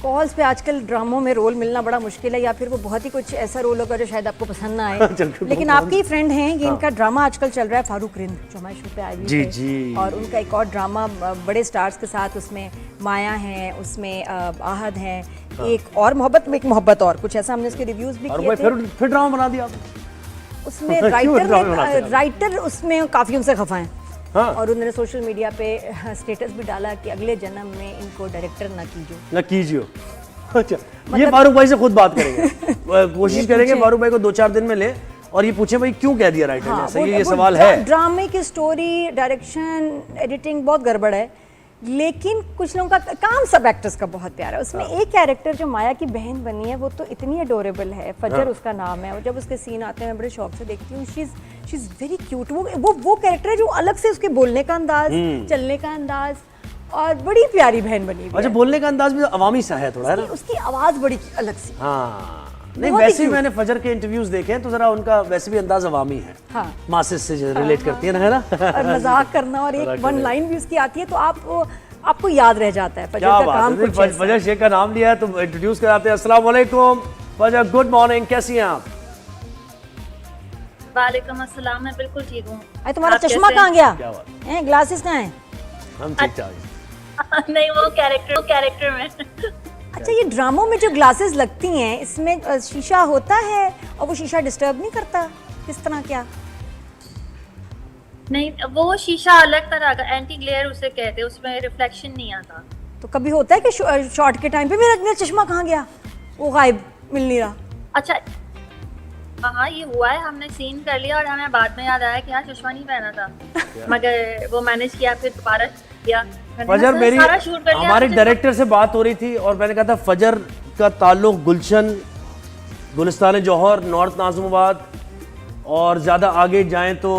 Calls पे आजकल ड्रामों में रोल मिलना बड़ा मुश्किल है, या फिर वो बहुत ही कुछ ऐसा रोल होगा जो शायद आपको पसंद ना आए। लेकिन आपके ही फ्रेंड हैं, ये इनका ड्रामा आजकल चल रहा है फारूक रिंद, जो हमारे शो पे आए हुए थे, और उनका एक और ड्रामा बड़े स्टार्स के साथ, उसमें माया हैं, उसमें आहद हैं, एक और मोहब्बत और कुछ ऐसा, हमने उसके रिव्यूज भी किए थे। फिर ड्रामा बना दिया उसमें राइटर उसमें काफ़ी उनसे खफा हैं। हाँ। और उन्होंने सोशल मीडिया पे स्टेटस भी डाला कि अगले जन्म में इनको डायरेक्टर ना कीजिए। अच्छा, ये फारूक भाई से खुद बात करेंगे, कोशिश करेंगे फारूक भाई को 2-4 दिन में ले और ये पूछे भाई क्यों कह दिया राइटर ने, सही ये सवाल है। ड्रामे की स्टोरी, डायरेक्शन, एडिटिंग बहुत गड़बड़ है, लेकिन कुछ लोगों का काम सब एक्टर्स का बहुत प्यारा है। उसमें एक कैरेक्टर जो माया की बहन बनी है वो तो इतनी अडोरेबल है, फजर उसका नाम है, और जब उसके सीन आते हैं मैं बड़े शौक से देखती हूँ। She is very cute. वो कैरेक्टर है जो अलग से उसके बोलने का अंदाज, चलने का अंदाज, और बड़ी प्यारी बहन बनी हुई है। अच्छा, बोलने का अंदाज भी अवामी सा है थोड़ा, है ना? उसकी आवाज बड़ी अलग सी। हाँ, नहीं वैसे ही मैंने फजर के इंटरव्यूज देखे हैं तो जरा उनका वैसे भी अंदाज अवामी है। हाँ, मासेस से रिलेट करती है ना, है ना? और मजाक करना, और एक वन लाइन भी उसकी आती है तो आपको याद रह जाता है। फजर का काम कुछ ऐसा। फजर शेख का नाम लिया है तो इंट्रोड्यूस कराते हैं। अस्सलाम वालेकुम फजर, गुड मॉर्निंग, कैसी हैं आप? वालेकुम अस्सलाम, मैं बिल्कुल ठीक हूँ। अरे तुम्हारा चश्मा कहाँ गया? हैं, ग्लासेस कहाँ हैं? हम ठीक ठाक। नहीं, वो कैरेक्टर में। अच्छा, ये ड्रामों में जो ग्लासेस लगती हैं इसमें शीशा होता है और वो शीशा डिस्टर्ब नहीं करता, किस तरह क्या? नहीं, वो शीशा अलग तरह का, एंटी ग्लेयर उसे कहते हैं, उसमें रिफ्लेक्शन नहीं आता। तो कभी होता है कि शॉट के टाइम पे मेरा चश्मा कहाँ गया, वो गायब, मिल नहीं रहा? अच्छा, हाँ ये हुआ है, हमने सीन कर लिया और हमें बाद में याद आया कि यार चश्मा नहीं पहना था, मगर वो मैनेज किया, फिर दोबारा किया। फजर, मेरी हमारे डायरेक्टर से बात हो रही थी और मैंने कहा था फजर का ताल्लुक गुलशन, गुलिस्तान जौहर, नॉर्थ नाज़िमाबाद और ज्यादा आगे जाएं तो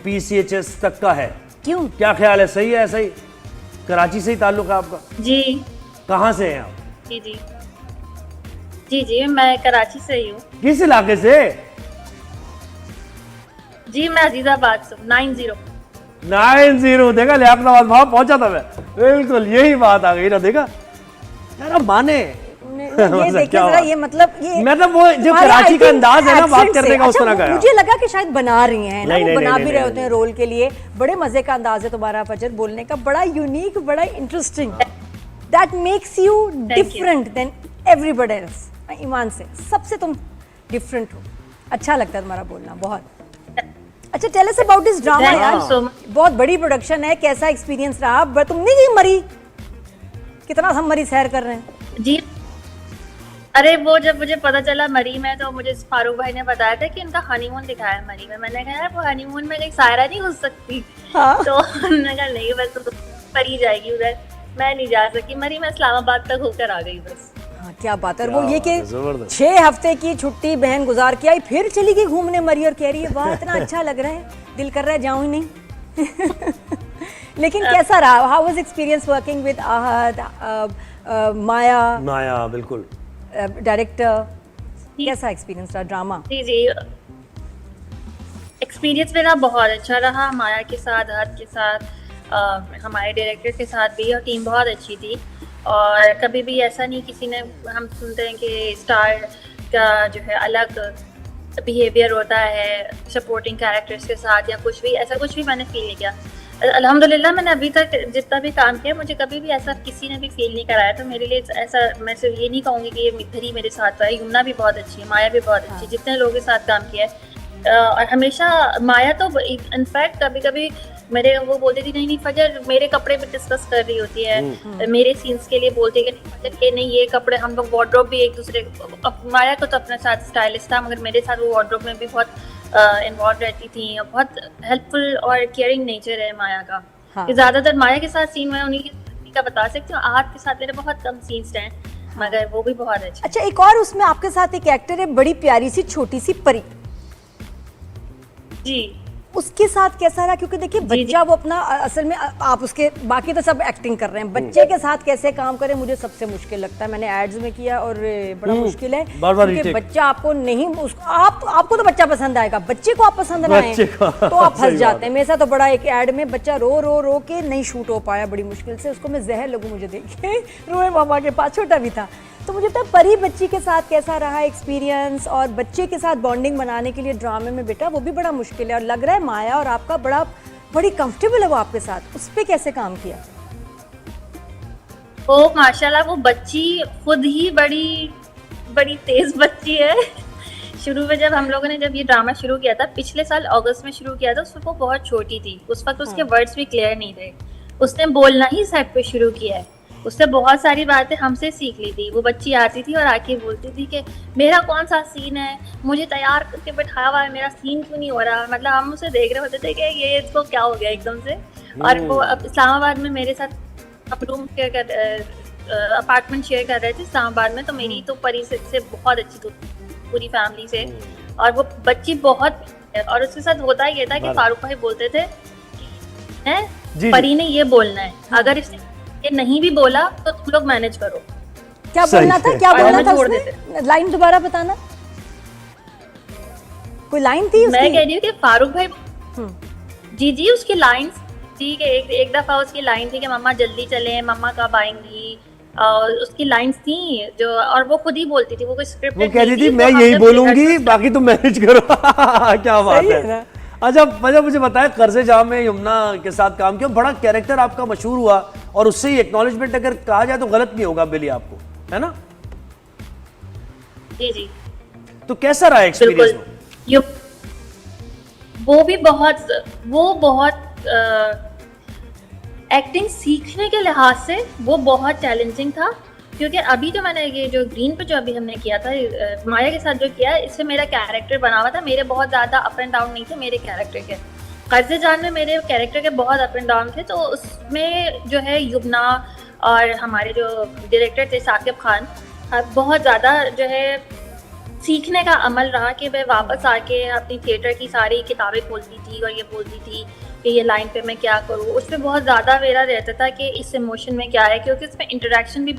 PCHS तक का है। क्यों, क्या ख्याल है? सही है? ऐसा ही कराची से ही ताल्लुक है आपका? जी। कहाँ से हैं आप? जी, मैं कराची से ही हूँ। किस इलाके से? जी, मैं अजीजाबाद से। 90 देखा, लियाकताबाद वहां पहुंचा था मैं, बिल्कुल यही बात आ गई ना, देखा यार, अब माने ये देखिए जरा, ये मतलब वो जो कराची का अंदाज है ना बात करने का, उस तरह का मुझे लगा कि शायद बना रही हैं ना, वो बना भी रहे होते हैं रोल के लिए। बड़े मजे का अंदाज है तुम्हारा फजर, बोलने का बड़ा यूनिक, बड़ा interesting, that makes you different than everybody else. ईमान से सबसे तुम डिफरेंट हो, अच्छा लगता है तुम्हारा बोलना बहुत। अच्छा, tell us about this drama यार, बहुत बड़ी प्रोडक्शन है, कैसा एक्सपीरियंस रहा? तुम नहीं गई मरी? कितना हम मरी सैर कर रहे हैं। जी, अरे वो जब मुझे पता चला मरी में, तो मुझे फारूक भाई ने बताया था कि उनका हनीमून दिखाया है मरी में। मैंने कहा यार वो हनीमून में कहीं सायरा नहीं हो सकती? हाँ? तो उन्होंने कहा नहीं, बस तो परी जाएगी उधर, मैं नहीं जा सकी मरी, मैं इस्लामाबाद तक होकर आ गई बस। हाँ, क्या बात है। वो ये कि 6 हफ्ते की छुट्टी बहन गुजार के आई, फिर चली गई घूमने मरी, और कह रही है वाह इतना अच्छा लग रहा है, दिल कर रहा है जाऊं ही नहीं। लेकिन कैसा रहा? How was experience working with Ahad, Maya? बिल्कुल, डायरेक्टर, कैसा एक्सपीरियंस रहा ड्रामा? जी, एक्सपीरियंस मेरा बहुत अच्छा रहा, माया के साथ, आहद के साथ, हमारे डायरेक्टर के साथ भी, और टीम बहुत अच्छी थी। और कभी भी ऐसा नहीं किसी ने, हम सुनते हैं कि स्टार का जो है अलग बिहेवियर होता है सपोर्टिंग कैरेक्टर्स के साथ या कुछ भी, ऐसा कुछ भी मैंने फील नहीं किया। अल्हम्दुलिल्लाह, मैंने अभी तक जितना भी काम किया मुझे कभी भी ऐसा किसी ने भी फील नहीं कराया। तो मेरे लिए ऐसा, मैं सिर्फ ये नहीं कहूँगी कि ये मिथरी मेरे साथ है, युमना भी बहुत अच्छी है, माया भी बहुत अच्छी, जितने लोगों के साथ काम किया है। और हमेशा माया तो इनफैक्ट कभी कभी मेरे वो बोलती थी नहीं फजर, मेरे कपड़े भी डिस्कस कर रही होती है, मेरे सीन्स के लिए बोलती है कि फजर के नहीं ये कपड़े, हम लोग वार्डरोब भी एक दूसरे, माया को तो अपने साथ स्टाइलिस्ट था मगर मेरे साथ वो वार्डरोब में भी बहुत इन्वॉल्व रहती थी। बहुत हेल्पफुल और केयरिंग नेचर है माया का। हाँ। कि ज्यादातर माया के साथ सीन मैं उन्हीं का बता सकती हूँ, आहद के साथ मेरे बहुत कम सीन्स हैं। हाँ। मगर वो भी बहुत अच्छे। अच्छा, एक और उसमें आपके साथ एक एक्टर है, बड़ी प्यारी सी छोटी सी परी। जी, उसके साथ कैसा रहा? क्योंकि देखिए बच्चा वो अपना, असल में आप उसके, बाकी तो सब एक्टिंग कर रहे हैं, बच्चे के साथ कैसे काम करें मुझे सबसे मुश्किल लगता है। मैंने एड्स में किया और बड़ा मुश्किल है, क्योंकि बच्चा आपको नहीं, आपको तो बच्चा पसंद आएगा, बच्चे को आप पसंद ना आए तो आप फंस जाते हैं। मेरे साथ तो बड़ा एक एड में बच्चा रो के नहीं शूट हो पाया, बड़ी मुश्किल से, उसको मैं जहर लगूं मुझे देखे, रोए मामा के पास, छोटा भी था। तो मुझे पता है परी बच्ची के साथ कैसा रहा एक्सपीरियंस, और बच्चे के साथ बॉन्डिंग बनाने के लिए ड्रामे में बेटा वो भी बड़ा मुश्किल है, और लग रहा है माया और आपका बड़ी कंफर्टेबल है वो आपके साथ, उस पर कैसे काम किया? वो माशाल्लाह वो बच्ची खुद ही बड़ी तेज बच्ची है। शुरू में जब हम लोगों ने जब ये ड्रामा शुरू किया था, पिछले साल अगस्त में शुरू किया था, उस वक्त वो बहुत छोटी थी, उस वक्त उसके वर्ड्स भी क्लियर नहीं थे। उसने बोलना ही सेट पे शुरू किया है। उसने बहुत सारी बातें हमसे सीख ली थी। वो बच्ची आती थी और आके बोलती थी कि मेरा कौन सा सीन है, मुझे तैयार करके बैठाया हुआ है, मेरा सीन क्यों नहीं हो रहा। मतलब हम उसे देख रहे होते थे कि ये इसको क्या हो गया एकदम से। और वो अब इस्लामाबाद में मेरे साथ रूम शेयर कर अपार्टमेंट शेयर कर रहे थे इस्लामाबाद में, तो मेरी तो परी से बहुत अच्छी थी पूरी फैमिली से, और वो बच्ची बहुत, और उसके साथ होता ये था कि फारूक भाई बोलते थे हैं परी ने ये बोलना है, अगर इसने ये नहीं भी बोला तो तुम लोग मैनेज करो। क्या बोलना था, क्या बोलना था उसने? लाइन दोबारा बताना, कोई लाइन थी उसकी? मैं कह रही हूँ कि फारूक भाई जी उसकी लाइन थी कि एक दफा उसकी लाइन थी कि मम्मा जल्दी चले, मम्मा कब आएंगी, और उसकी लाइंस थी जो, और वो खुद ही बोलती थी, वो कोई स्क्रिप्ट वो कह रही थी मैं यही बोलूंगी बाकी तुम मैनेज करो। क्या बात है। अच्छा मुझे बताया, कर्ज़े जहां में यमुना के साथ काम किया, बड़ा कैरेक्टर आपका मशहूर हुआ, और उससे ही एक्नॉलेजमेंट अगर कहा जाए तो गलत नहीं होगा बिली आपको, है ना? जी तो कैसा रहा एक्सपीरियंस? वो बहुत एक्टिंग सीखने के लिहाज से वो बहुत चैलेंजिंग था, क्योंकि अभी जो मैंने ये जो ग्रीन पे जो अभी हमने किया था माया के साथ जो किया, इससे मेरा कैरेक्टर बना हुआ था। मेरे बहुत ज़्यादा अप एंड डाउन नहीं थे मेरे कैरेक्टर के। कर्ज़े जान में मेरे कैरेक्टर के बहुत अप एंड डाउन थे, तो उसमें जो है युबना और हमारे जो डायरेक्टर थे साकिब खान, बहुत ज़्यादा जो है सीखने का अमल रहा कि मैं वापस आके अपनी थिएटर की सारी किताबें खोलती थी और ये बोलती थी कि ये लाइन पे मैं क्या करूँ। उसमें बहुत ज़्यादा मेरा रहता था कि इस इमोशन में क्या है, क्योंकि उसमें इंटरेक्शन भी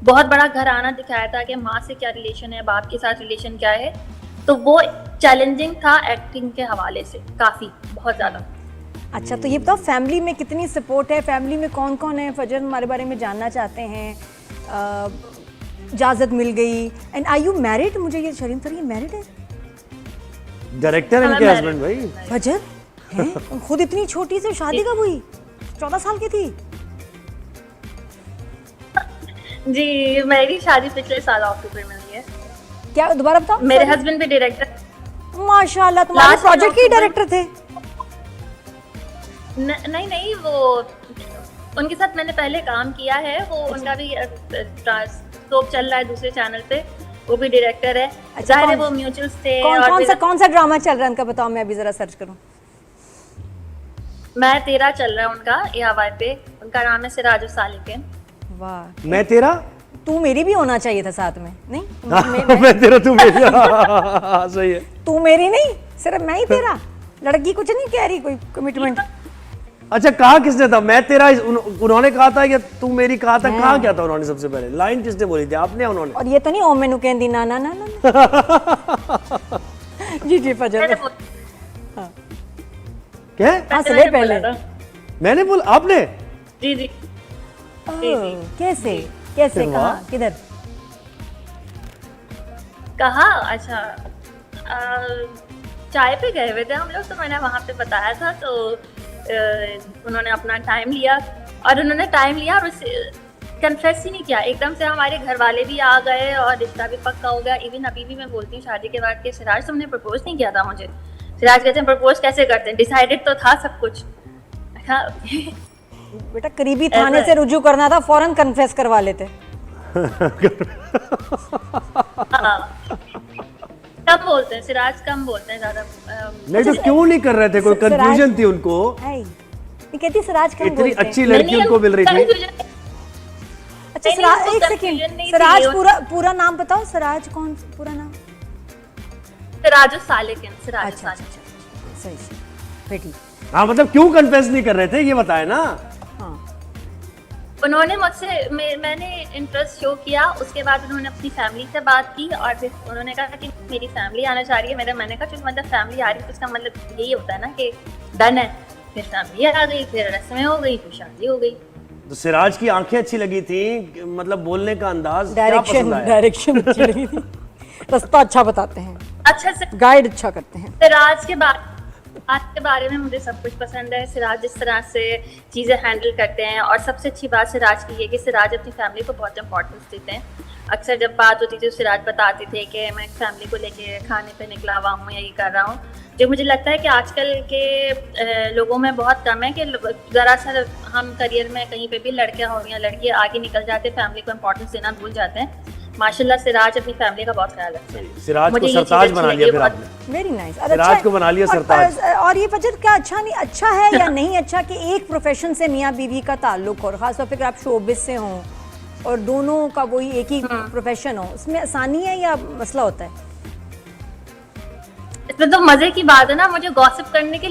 बहुत बड़ा घराना दिखाया था कि माँ से क्या रिलेशन है, बाप के साथ रिलेशन क्या है, तो वो चैलेंजिंग था एक्टिंग के हवाले से काफ़ी, बहुत ज़्यादा। अच्छा, तो ये बताओ फैमिली में कितनी सपोर्ट है, फैमिली में कौन कौन है? फजर हमारे बारे में जानना चाहते हैं। इजाज़त मिल गई, एंड आर यू मैरिड? मुझे ये शरीम सर ये मैरिड है? डायरेक्टर इनके हस्बैंड भाई फजर हैं? खुद इतनी छोटी से शादी कब हुई? 14 साल की थी? जी मेरी शादी पिछले साल अक्टूबर में हुई है। क्या दोबारा बताओ? मेरे हस्बैंड भी डायरेक्टर। माशाल्लाह, तुम्हारे प्रोजेक्ट के डायरेक्टर थे? नहीं, वो उनके साथ मैंने पहले काम किया है, वो उनका भी सोप चल रहा है दूसरे चैनल पे, वो भी डायरेक्टर है। जाहिर है वो म्यूचुअल्स थे। कौन सा ड्रामा चल रहा है उनका, बताओ, मैं अभी जरा सर्च करूं। मैं तेरा चल रहा है उनका AY पे, उनका नाम है सिराज सालिकिन। वाह, मैं तेरा, तू मेरी भी होना चाहिए था साथ में, नहीं? मैं तेरा तू मेरी। सही है। तू मेरी नहीं, सिर्फ मैं ही तेरा। लड़की कुछ नहीं कह रही, कोई कमिटमेंट। अच्छा, कहा किसने था मैं तेरा? उन्होंने कहा था या तू मेरी कहा था? कहा क्या था उन्होंने? सबसे पहले लाइन किसने बोली थी, आपने उन्होंने? और ये तो नहीं ओ मैनू कहंदी ना ना ना ना। जी फजर क्या हंस ले पहले। मैंने बोला, आपने? जी कैसे कहा, किधर कहा? अच्छा, चाय पे गए हुए थे हम लोग, तो मैंने वहाँ पे बताया था, तो उन्होंने अपना टाइम लिया, और उन्होंने टाइम लिया और कन्फेस ही नहीं किया। एकदम से हमारे घर वाले भी आ गए और रिश्ता भी पक्का हो गया। इवन अभी भी मैं बोलती हूँ शादी के बाद कि सिराज तुमने प्रपोज नहीं किया था मुझे। सिराज कहते हैं प्रपोज कैसे करते हैं, डिसाइडेड तो था सब कुछ। बेटा करीबी थाने से रुजू करना था, फौरन कन्फेस करवा लेते। कम बोलते हैं सिराज, कम बोलते हैं ज्यादा। नहीं तो क्यों नहीं कर रहे थे? कोई कंफ्यूजन थी उनको? ये कहती सिराज कम बोलते हैं। इतनी अच्छी लड़की उनको मिल रही थी। अच्छा सिराज, एक सेकंड, सिराज पूरा नाम बताओ। सिराज कौन, पूरा नाम? सिराज सालिकिन। सिराज सालिकिन, सही फिर ठीक। हाँ, मतलब क्यों कन्फेस नहीं कर रहे थे ये बताए ना। उन्होंने मुझसे, मैंने इंटरेस्ट शो किया, उसके बाद उन्होंने अपनी फैमिली से बात की, और फिर उन्होंने कहा कि मेरी फैमिली आना चाह रही है। मैंने कहा कि मतलब फैमिली आ रही है तो इसका मतलब यही होता है ना कि डन है। फिर फैमिली आ गई, फिर रस्में हो गई, फिर शादी हो गई। तो सिराज की आंखें अच्छी लगी थी, मतलब बोलने का अंदाज क्या पसंद आया? डायरेक्शन अच्छी लगी थी। रास्ता अच्छा बताते हैं, अच्छा से गाइड अच्छा करते हैं। सिराज के बारे में मुझे सब कुछ पसंद है। सिराज जिस तरह से चीज़ें हैंडल करते हैं, और सबसे अच्छी बात सिराज की ये कि सिराज अपनी फैमिली को बहुत इंपॉर्टेंस देते हैं। अक्सर जब बात होती थी तो सिराज बताते थे कि मैं फैमिली को लेके खाने पे निकला हुआ हूँ या ये कर रहा हूँ, जो मुझे लगता है कि आजकल के लोगों में बहुत कम है कि ज़रा सा हम करियर में कहीं पे भी लड़कियाँ हो या लड़के आगे निकल जाते, फैमिली को इंपॉर्टेंस देना भूल जाते हैं। माशाल्लाह सिराज अपनी फैमिली का बहुत ख्याल रखते हैं। सिराज को मुझे ये सरताज चीज़ बना अच्छी लिया लगी फिर बहुत। आपने। Very nice. सिराज को बना लिया सरताज। और ये फजर क्या अच्छा नहीं अच्छा है या नहीं अच्छा कि एक प्रोफेशन से मियाँ बीवी का ताल्लुक, और खासतौर पर आप शोबिस से हों और दोनों का वही एक ही प्रोफेशन हो, इसमें आसानी है या मसला होता है? इसमें तो मजे की बात है ना, मुझे गॉसिप करने के लिए